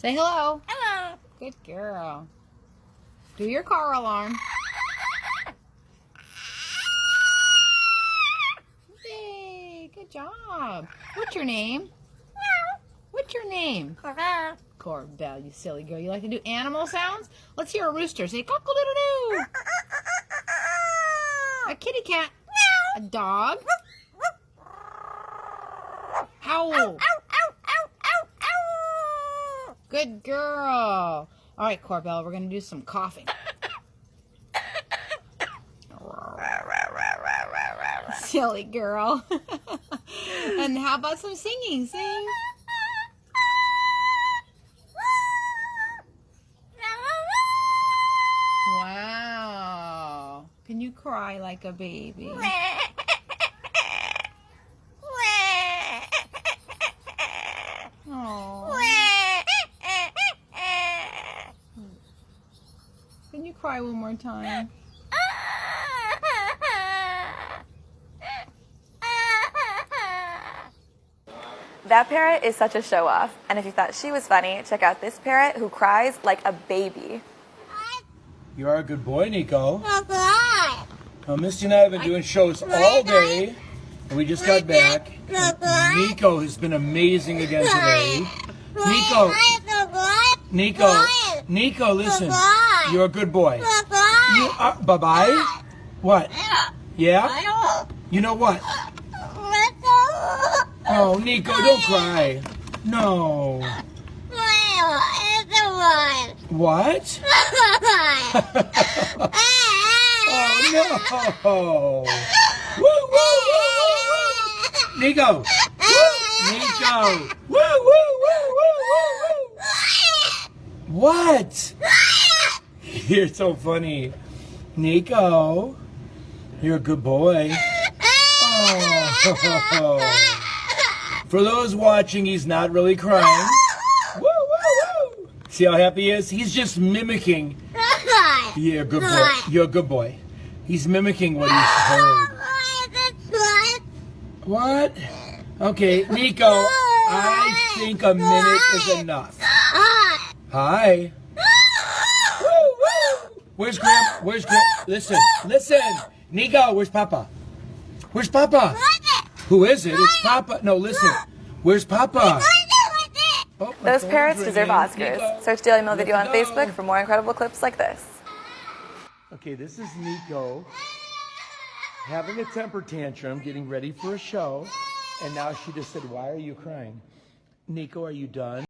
Say hello. Hello. Good girl. Do your car alarm. Yay, good job. What's your name? What's your name? Corbell. Corbell, you silly girl. You like to do animal sounds? Let's hear a rooster. Say cock-a-doodle-doo. A kitty cat. A dog. Owl. Good girl. All right, Corbell, we're going to do some coughing. Silly girl. And how about some singing? Sing. Wow. Can you cry like a baby? Oh. Can you cry one more time? That parrot is such a show-off, and if you thought she was funny, check out this parrot who cries like a baby. You are a good boy, Nico. Well, Misty and I have been doing shows all day, and we just got back. Nico has been amazing again today. Nico, listen. You're a good boy. You are, bye-bye? What? Yeah? You know what? Oh, Nico, don't cry. No. What? Oh, no. Woo, woo, woo, woo, woo. Nico. Woo. Nico. Woo, woo, woo, woo, woo, woo. What? You're so funny. Nico. You're a good boy. Oh. For those watching, he's not really crying. Woo, woo, woo. See how happy he is? He's just mimicking. You're a good boy. You're a good boy. He's mimicking what he's heard. What? Okay, Nico, I think a minute is enough. Hi. Woo, woo. Where's Grandma? Where's Grandma? Listen. Nico, where's Papa? Where's Papa? Who is it? It's Papa. No, listen. Where's Papa? Oh, Those parrots deserve Oscars. Search Daily Mail Video on Facebook for more incredible clips like this. Okay, this is Nico having a temper tantrum, getting ready for a show, and now she just said, "Why are you crying?" Nico, are you done?